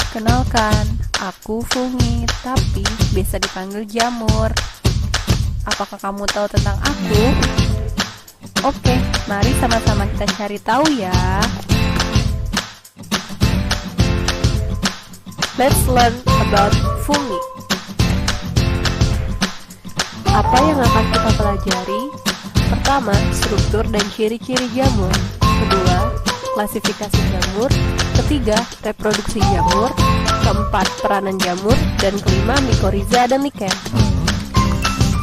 Kenalkan, aku Fungi, tapi biasa dipanggil Jamur. Apakah kamu tahu tentang aku? Oke, mari sama-sama kita cari tahu ya. Let's learn about fungi. Apa yang akan kita pelajari? Pertama, struktur dan ciri-ciri jamur. Kedua, klasifikasi jamur. Ketiga, reproduksi jamur. Keempat, peranan jamur. Dan kelima, mikoriza dan liken.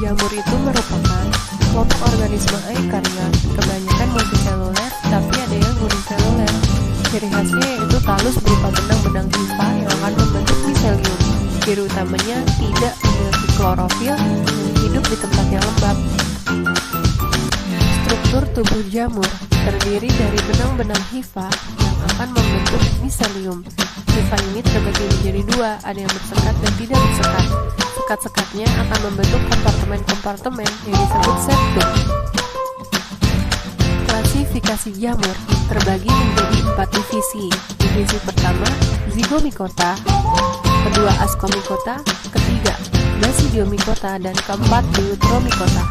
Jamur itu merupakan kelompok organisme eukaryot, kebanyakan multiseluler, tapi ada yang uniseluler. Ciri khasnya yaitu talus berupa benang-benang hifa yang akan membentuk miselium. Ciri utamanya tidak memiliki klorofil dan hidup di tempat yang lembab. Struktur tubuh jamur terdiri dari benang-benang hifa yang akan membentuk miselium. Hifa ini terbagi menjadi dua, ada yang bersekat dan tidak bersekat. Sekat-sekatnya akan membentuk kompartemen-kompartemen yang disebut septum. Klasifikasi jamur terbagi menjadi 4 divisi. Divisi pertama, zygomicota, kedua ascomycota, ketiga basidiomycota, dan keempat deuteromycota.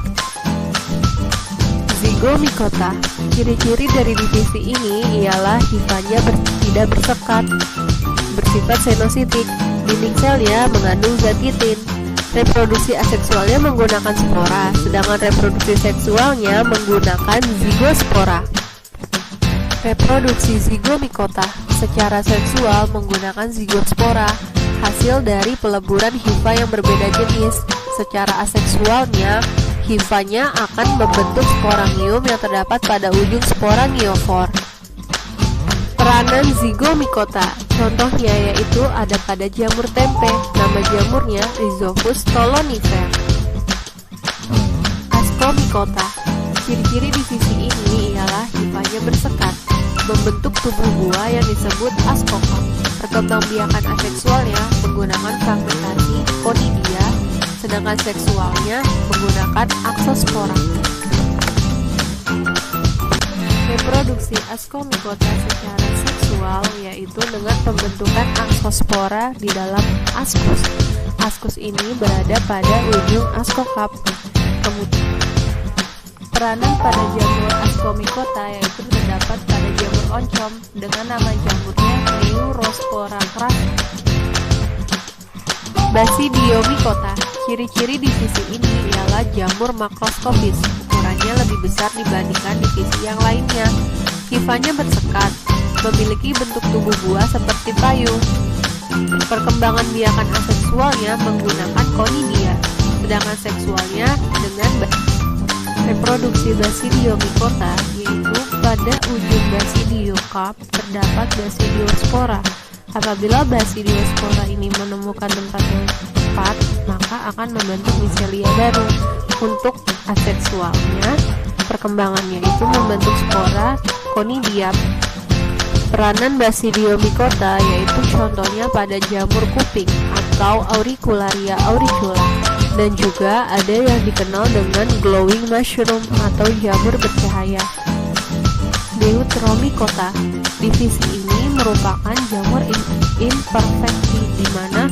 Zygomicota, ciri-ciri dari divisi ini ialah hifanya tidak bersekat, bersifat senositik, dinding selnya mengandung zat kitin. Reproduksi aseksualnya menggunakan spora, sedangkan reproduksi seksualnya menggunakan zigospora. Reproduksi zygomicota secara seksual menggunakan zigospora, hasil dari peleburan hifa yang berbeda jenis. Secara aseksualnya, hifanya akan membentuk sporangium yang terdapat pada ujung sporangiofor. Peranan zygomicota, contohnya yaitu ada pada jamur tempe, nama jamurnya Rhizopus stolonifer. Ascomycota, ciri-ciri divisi ini ialah hifanya bersekat, membentuk tubuh buah yang disebut ascocarp. Perkembangbiakan aseksualnya menggunakan fragmentasi conidia, sedangkan seksualnya menggunakan axospora. Reproduksi ascomycota secara seksual yaitu dengan pembentukan axospora di dalam ascus. Ascus ini berada pada ujung ascocarp. Kemudian, peranan pada jamur ascomycota yaitu terdapat pada jamur oncom dengan nama jamurnya Neurospora crassa. Basidiomycota, ciri-ciri divisi ini ialah jamur makroskopis, ukurannya lebih besar dibandingkan divisi yang lainnya. Hifanya bersekat, memiliki bentuk tubuh buah seperti payung. Perkembangan biakan aseksualnya menggunakan conidia, sedangkan seksualnya dengan reproduksi Basidiomycota, yaitu pada ujung basidiokarp terdapat basidiospora. Apabila basidiospora ini menemukan tempat yang tepat, maka akan membentuk miselia baru. Untuk aseksualnya, perkembangannya itu membentuk spora conidia. Peranan Basidiomycota yaitu contohnya pada jamur kuping atau Auricularia auricula, dan juga ada yang dikenal dengan glowing mushroom atau jamur bercahaya. Deuteromycota, divisi ini merupakan jamur imperfecti di mana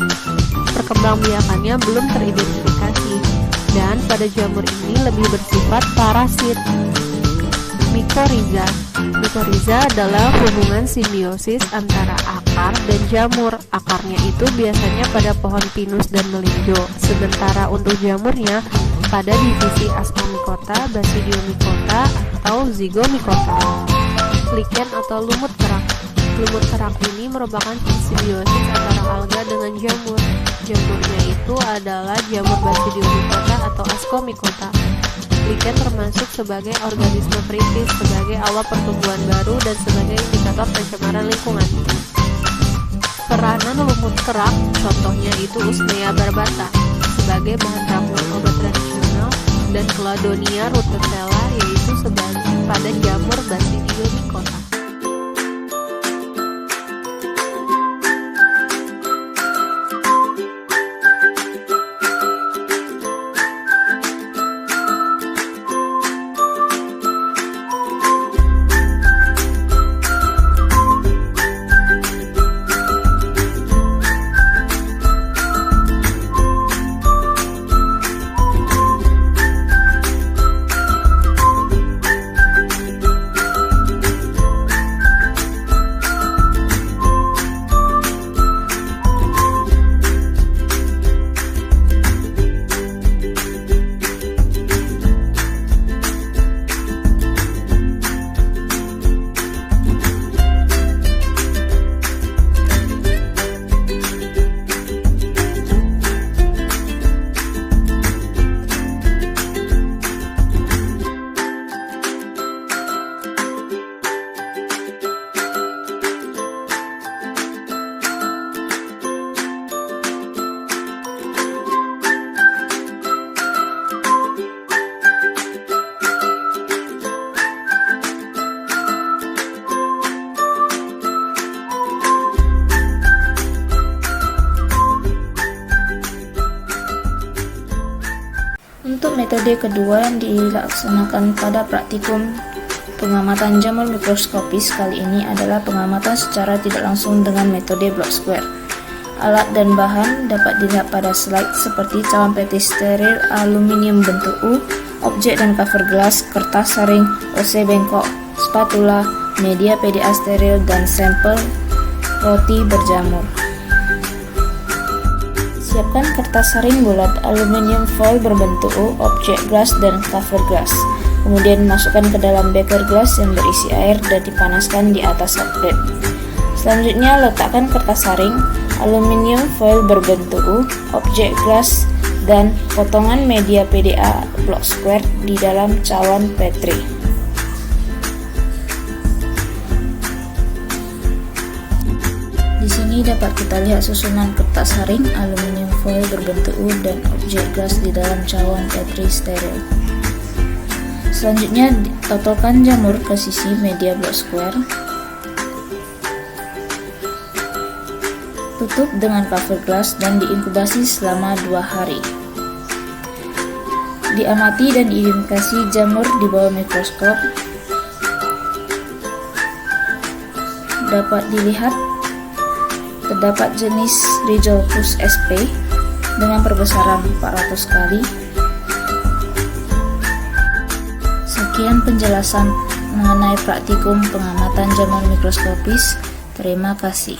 perkembangbiakannya belum teridentifikasi, dan pada jamur ini lebih bersifat parasit. Mikoriza, mikoriza adalah hubungan simbiosis antara akar dan jamur. Akarnya itu biasanya pada pohon pinus dan melinjo, sementara untuk jamurnya pada divisi ascomycota, basidiomycota, atau zygomicota. Liken atau lumut kerak. Lumut kerak ini merupakan simbiosis antara alga dengan jamur. Jamurnya itu adalah jamur Basidiomycota atau ascomycota. Liken termasuk sebagai organisme kritis, sebagai awal pertumbuhan baru, dan sebagai indikator pencemaran lingkungan. Peranan lumut kerak, contohnya itu Usnea barbata, sebagai bahan ramuan obat tradisional, dan Cladonia rutescella, yaitu sebagai pada jamur Basidiomycota. Untuk metode kedua yang dilaksanakan pada praktikum pengamatan jamur mikroskopis kali ini adalah pengamatan secara tidak langsung dengan metode block square. Alat dan bahan dapat dilihat pada slide seperti cawan petri steril aluminium bentuk U, objek dan cover gelas, kertas saring, OC bengkok, spatula, media PDA steril, dan sampel roti berjamur. Siapkan kertas saring bulat, aluminium foil berbentuk U, objek gelas, dan cover gelas. Kemudian masukkan ke dalam beker gelas yang berisi air dan dipanaskan di atas hot plate. Selanjutnya letakkan kertas saring, aluminium foil berbentuk U, objek gelas, dan potongan media PDA block square di dalam cawan petri. Di sini dapat kita lihat susunan kertas saring, aluminium foil berbentuk U, dan objek gelas di dalam cawan petri steril. Selanjutnya, totolkan jamur ke sisi media block square. Tutup dengan cover gelas dan diinkubasi selama 2 hari. Diamati dan diidentifikasi jamur di bawah mikroskop. Dapat dilihat terdapat jenis Rhizopus sp dengan perbesaran 400 kali. Sekian penjelasan mengenai praktikum pengamatan jamur mikroskopis. Terima kasih.